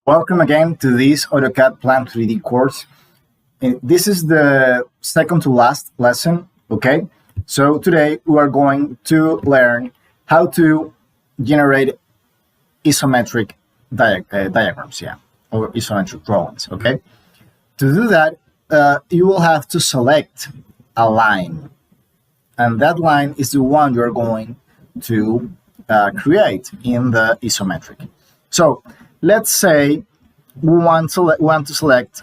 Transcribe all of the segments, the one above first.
Welcome again to this AutoCAD Plan 3D course. This is the second to last lesson, okay? So today we are going to learn how to generate isometric diagrams, or isometric drawings, okay? To do that, you will have to select a line, and that line is the one you're going to create in the isometric. So let's say we want to select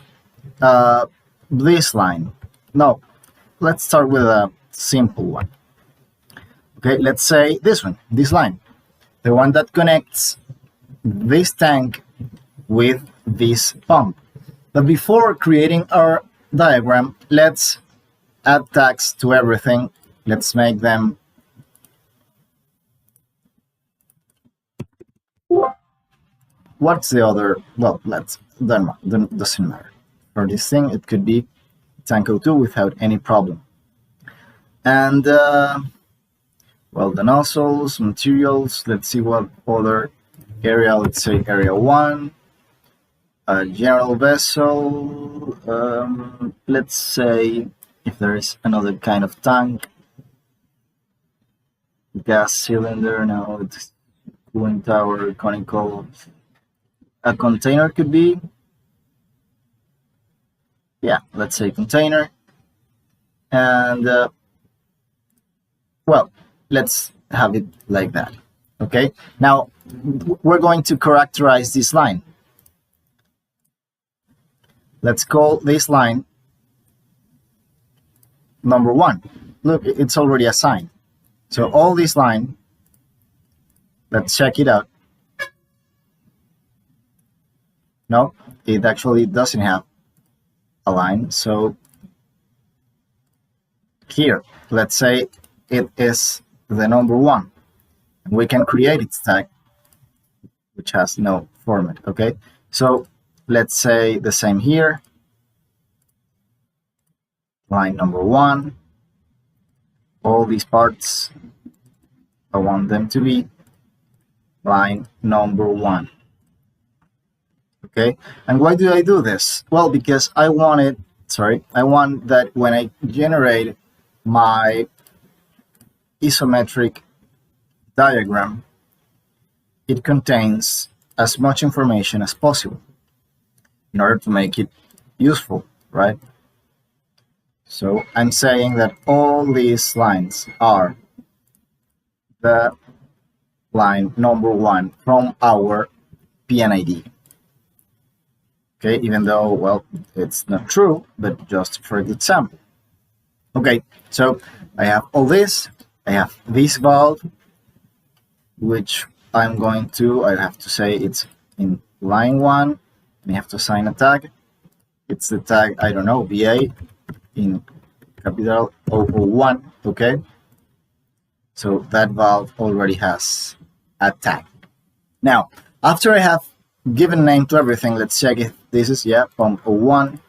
this line. No, let's start with a simple one. Okay, let's say this one, this line, the one that connects this tank with this pump. But before creating our diagram, let's add tags to everything. Let's make them what's the other? Well, doesn't matter. For this thing, it could be tank02 without any problem. And well, the nozzles, materials. Let's see what other area. Let's say area 1. General vessel. Let's say if there is another kind of tank. Gas cylinder. No, it's cooling tower, conical. A container could be, let's say container. And well, let's have it like that. Okay, now we're going to characterize this line. Let's call this line number 1. Look, it's already assigned. So all this line, let's check it out. No, it actually doesn't have a line. So here, let's say it is the number 1. We can create its tag, which has no format. Okay, so let's say the same here. Line number 1. All these parts, I want them to be line number 1. Okay, and why do I do this? Well, because I want that when I generate my isometric diagram, it contains as much information as possible in order to make it useful, right? So I'm saying that all these lines are the line number 1 from our PNID. Okay, even though, well, it's not true, but just for example. Okay, so I have all this. I have this valve, which I have to say it's in line 1. And I have to assign a tag. It's the tag, I don't know, VA in capital 001. Okay, so that valve already has a tag. Now, after I have given name to everything, let's check if this is pump 01.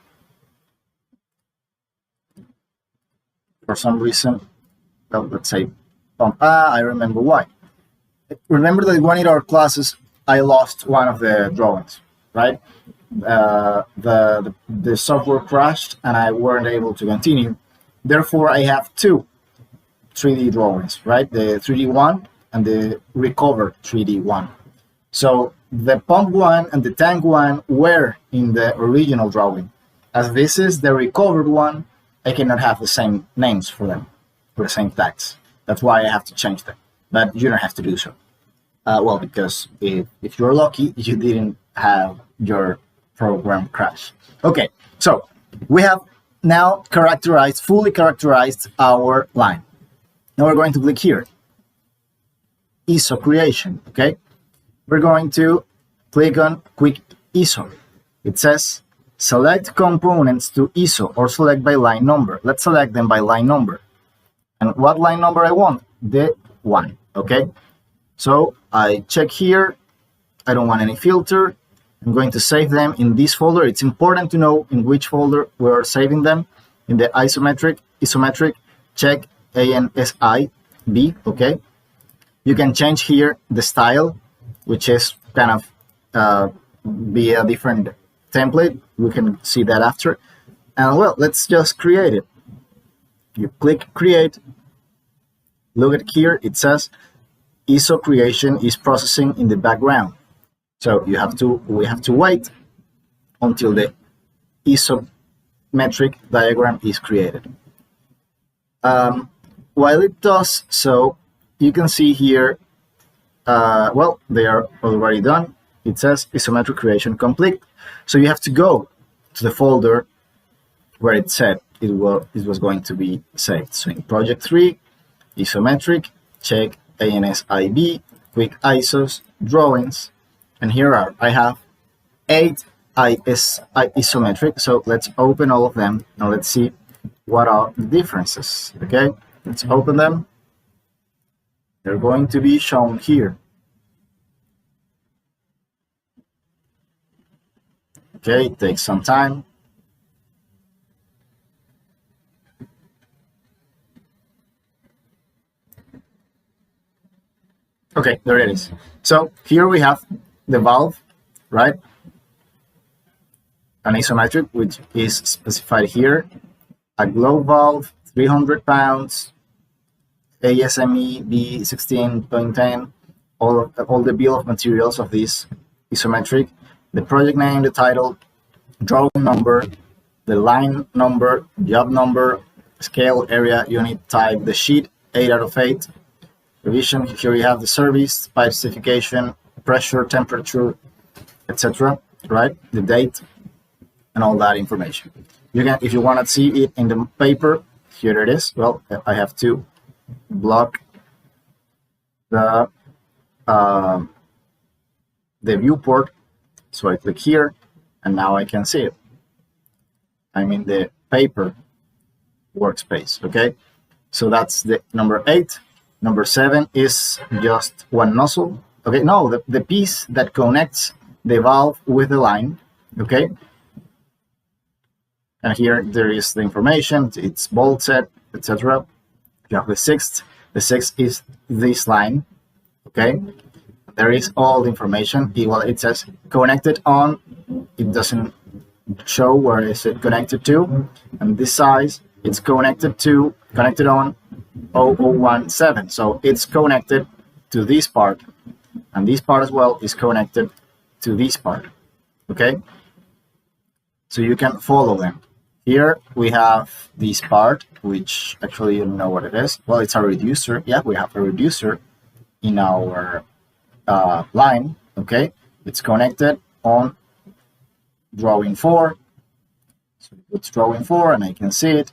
For some reason, well, let's say pump I remember why. Remember that in one of our classes I lost one of the drawings, right? The software crashed and I weren't able to continue. Therefore I have two 3D drawings, right? The 3D one and the recover 3D one. So the pump 1 and the tank 1 were in the original drawing. As this is the recovered one, I cannot have the same names for them, for the same tags. That's why I have to change them, but you don't have to do so. Well, because if you're lucky, you didn't have your program crash. Okay, so we have now fully characterized our line. Now we're going to click here, ISO creation, okay? We're going to click on Quick ISO. It says select components to ISO or select by line number. Let's select them by line number. And what line number I want? The 1, okay? So I check here. I don't want any filter. I'm going to save them in this folder. It's important to know in which folder we're saving them. In the isometric, check ANSI-B, okay? You can change here the style, which is kind of be a different template. We can see that after. And well, let's just create it. You click create. Look at here, it says ISO creation is processing in the background. So we have to wait until the isometric diagram is created. While it does so, you can see here, well, they are already done. It says isometric creation complete. So you have to go to the folder where it said it was going to be saved. So in project 3, isometric, check ANSIB, quick ISOs, drawings, and here I have 8 isometric. So let's open all of them and let's see what are the differences. Okay, let's open them. They're going to be shown here. Okay, it takes some time. Okay, there it is. So here we have the valve, right? An isometric, which is specified here. A glow valve, 300 pounds, ASME B16.10, all the bill of materials of this isometric, the project name, the title, drawing number, the line number, job number, scale, area, unit, type, the sheet, 8 out of 8. Revision, here you have the service, pipe specification, pressure, temperature, etc. Right? The date and all that information. You can, if you want to see it in the paper, here it is. Well, I have to block the viewport. So I click here and now I can see it. I'm in the paper workspace. Okay. So that's the number 8. Number 7 is just one nozzle. Okay, no, the piece that connects the valve with the line. Okay. And here there is the information, it's bolt set, etc. You have the 6th. The 6th is this line. Okay. There is all the information. Well, it says connected on. It doesn't show where is it connected to. And this size, it's connected on 0017. So it's connected to this part, and this part as well is connected to this part. Okay, so you can follow them. Here we have this part, which actually you don't know what it is. Well, it's a reducer. Yeah, we have a reducer in our line. Okay, it's connected on drawing 4. So it's drawing 4 and I can see it.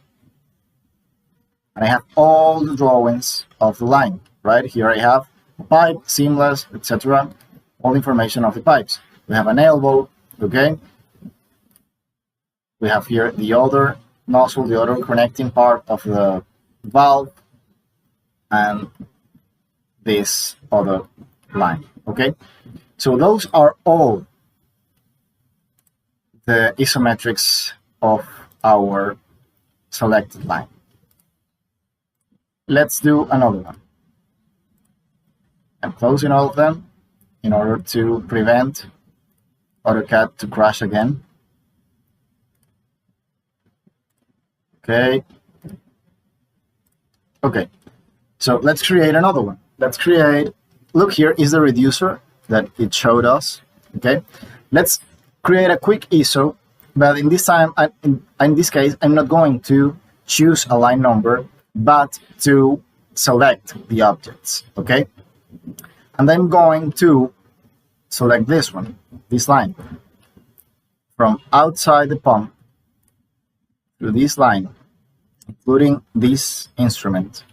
And I have all the drawings of the line, right? Here I have a pipe, seamless, etc. All information of the pipes. We have an elbow, okay? We have here the other nozzle, the other connecting part of the valve, and this other line, okay? So those are all the isometrics of our selected line. Let's do another one. I'm closing all of them in order to prevent AutoCAD to crash again. Okay. Okay. So let's create another one. Let's create, look, here is the reducer that it showed us. Okay. Let's create a quick ISO, but in this time, in this case, I'm not going to choose a line number, but to select the objects, okay? And I'm going to select this one, this line. From outside the pump to this line, including this instrument,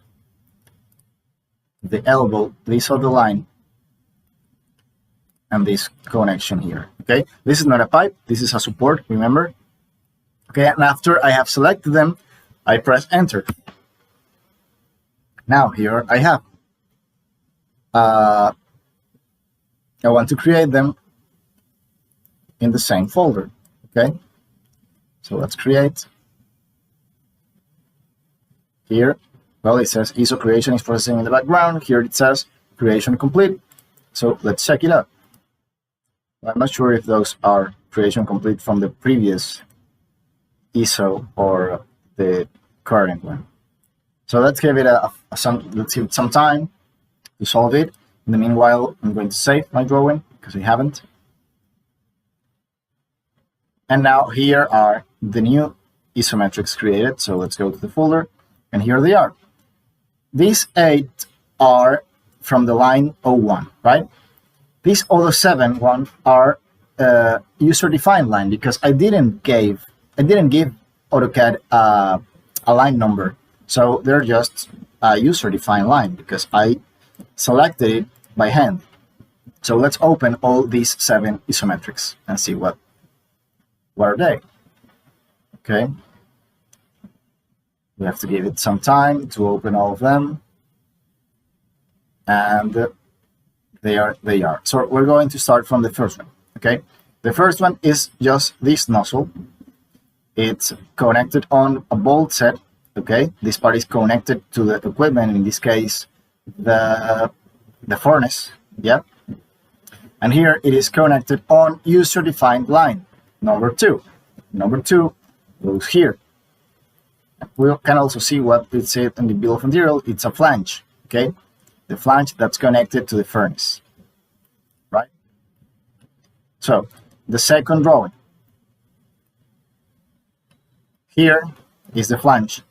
the elbow, this other line, and this connection here, okay? This is not a pipe, this is a support, remember? Okay, and after I have selected them, I press enter. Now here I have, I want to create them in the same folder, okay? So let's create. Here, well, it says ISO creation is processing in the background. Here it says creation complete. So let's check it out. I'm not sure if those are creation complete from the previous ISO or the current one. So let's give it some time to solve it. In the meanwhile, I'm going to save my drawing because we haven't. And now here are the new isometrics created. So let's go to the folder, and here they are. These 8 are from the line 01, right? These other 7 ones are user-defined line because I didn't give AutoCAD a line number, so they're just a user-defined line because I selected it by hand. So let's open all these 7 isometrics and see what are they. Okay, we have to give it some time to open all of them, and they are. So we're going to start from the first one. Okay, the first one is just this nozzle. It's connected on a bolt set. Okay, this part is connected to the equipment, in this case the furnace. Yeah, and here it is connected on user-defined line number 2. Number 2 goes here. We can also see what it said in the bill of material. It's a flange. Okay, the flange that's connected to the furnace, right? So the second drawing, here is the flange,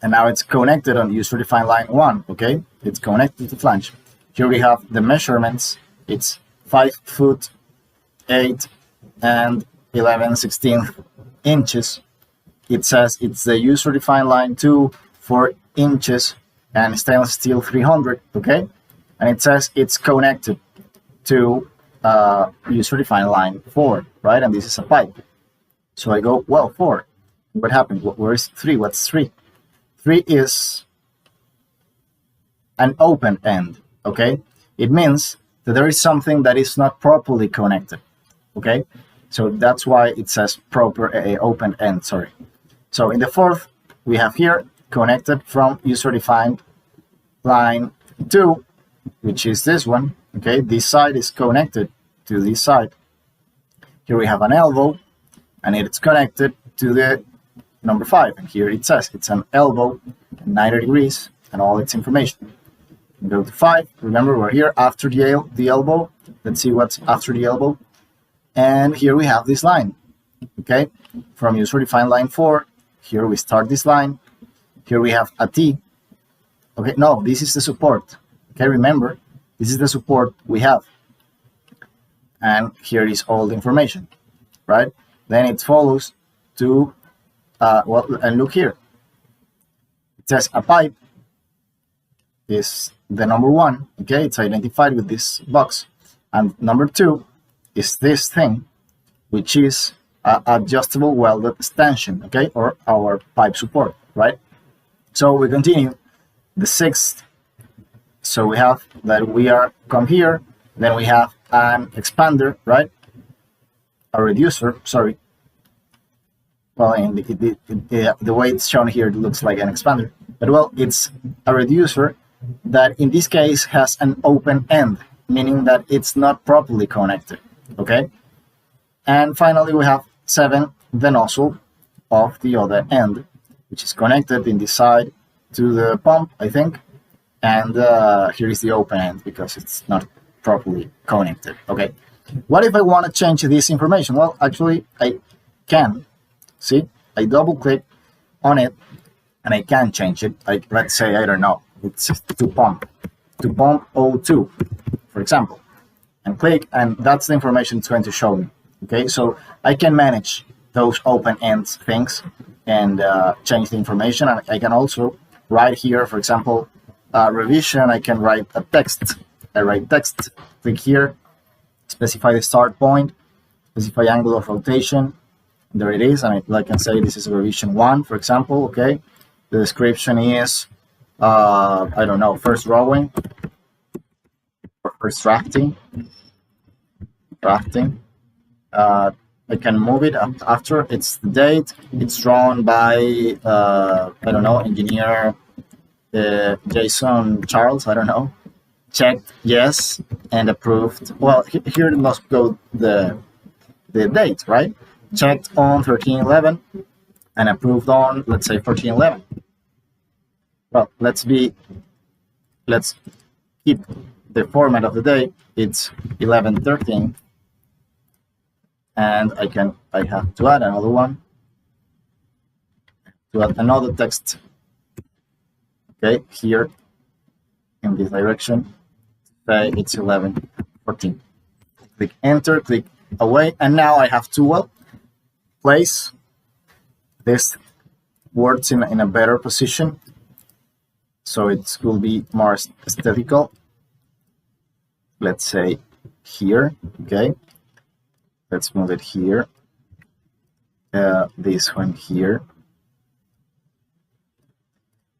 and now it's connected on user-defined line 1. Okay, it's connected to the flange. Here we have the measurements. It's 5 foot 8 and 11/16 inches. It says it's the user-defined line 2, 4 inches, and stainless steel 300. Okay, and it says it's connected to user-defined line 4, right? And this is a pipe. So I go, well, 4. What happened? Where is 3? What's 3? 3 is an open end. Okay, it means that there is something that is not properly connected. Okay, so that's why it says proper open end. Sorry. So in the fourth, we have here connected from user-defined line 2, which is this one. Okay, this side is connected to this side. Here we have an elbow, and it's connected to the number 5. And here it says it's an elbow, 90 degrees, and all its information. Go to 5. Remember, we're here after the elbow. Let's see what's after the elbow. And here we have this line. Okay, from user-defined line 4. Here we start this line. Here we have a T. Okay, no, this is the support. Okay, remember, this is the support we have. And here is all the information, right? Then it follows to, well, and look here. It says a pipe is the number 1. Okay, it's identified with this box. And number 2 is this thing, which is adjustable welded extension, okay, or our pipe support, right? So we continue. The 6th, so we have that we are come here, then we have an expander, right? A reducer, sorry. Well, in the way it's shown here, it looks like an expander, but well, it's a reducer that in this case has an open end, meaning that it's not properly connected, okay? And finally, we have 7, the nozzle of the other end, which is connected in this side to the pump, I think. And here is the open end because it's not properly connected. Okay. What if I want to change this information? Well, actually, I can. See, I double click on it and I can change it. Like, let's say, I don't know, it's to pump O2, for example, and click, and that's the information it's going to show me. Okay, so I can manage those open ends things and change the information. And I can also write here, for example, revision. I can write a text. I write text, click here, specify the start point, specify angle of rotation. There it is. And I can say this is revision 1, for example. Okay, the description is, I don't know, first drawing or first drafting. I can move it after. It's the date. It's drawn by, I don't know, engineer Jason Charles. I don't know. checked yes and approved. Well, here must go the date, right? Checked on 13/11 and approved on, let's say, 14/11. Well, let's keep the format of the day. It's 11/13, and I have to add another one, to add another text. Okay, here in this direction, say it's 11/14. Click enter, click away, and now I have to place this words in a better position, so it will be more aesthetical. Let's say here. Okay, let's move it here. This one here,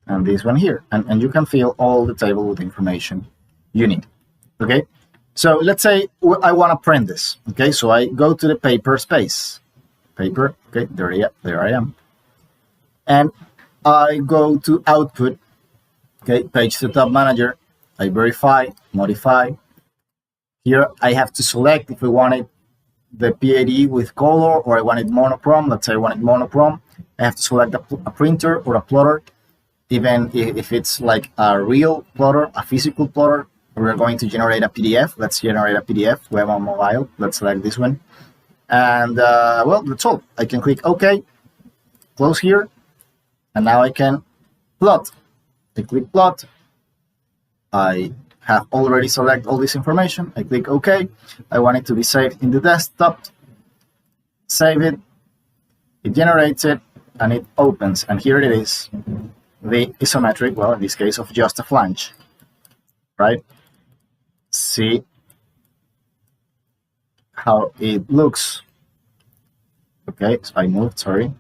and this one here, and you can fill all the table with information you need. Okay, so let's say I want to print this. Okay, so I go to the paper space, paper. Okay, there I am, and I go to output. Okay, page setup manager. I verify, modify. Here I have to select if I wanted the PID with color or I wanted monochrome. Let's say I wanted monochrome. I have to select a printer or a plotter, even if it's like a real plotter, a physical plotter. We're going to generate a PDF. Let's generate a PDF. We have on mobile. Let's select this one. And well, that's all. I can click OK, close here, and now I can plot. I click plot. I have already selected all this information. I click OK. I want it to be saved in the desktop. Save it. It generates it, and it opens. And here it is, the isometric, well, in this case, of just a flange, right? See how it looks. Okay, so I moved, sorry.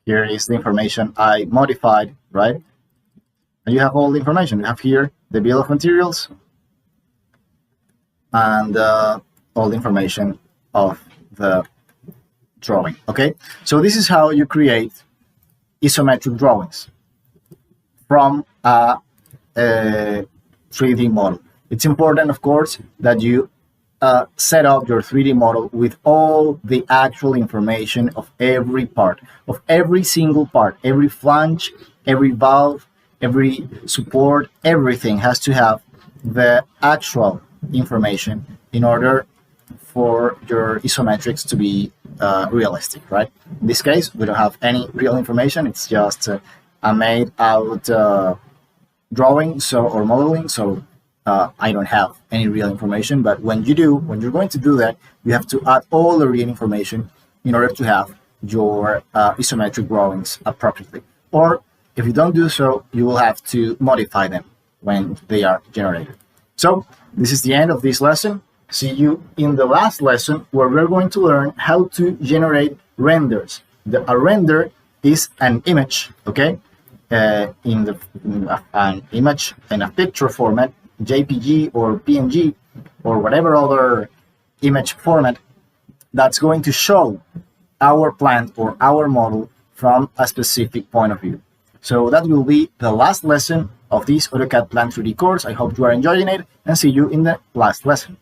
Here is the information I modified, right? And you have all the information. You have here the bill of materials and all the information of the drawing. Okay, so this is how you create isometric drawings from a 3D model. It's important, of course, that you set up your 3D model with all the actual information of every part, of every single part, every flange, every valve, every support, everything has to have the actual information in order for your isometrics to be realistic, right? In this case, we don't have any real information. It's just a made out drawing, or modeling, so I don't have any real information. But when you're going to do that, you have to add all the real information in order to have your isometric drawings appropriately. Or if you don't do so, you will have to modify them when they are generated. So this is the end of this lesson. See you in the last lesson, where we're going to learn how to generate renders. A render is an image, okay, an image in a picture format, JPG or PNG or whatever other image format that's going to show our plant or our model from a specific point of view. So that will be the last lesson of this AutoCAD Plant 3D course. I hope you are enjoying it, and see you in the last lesson.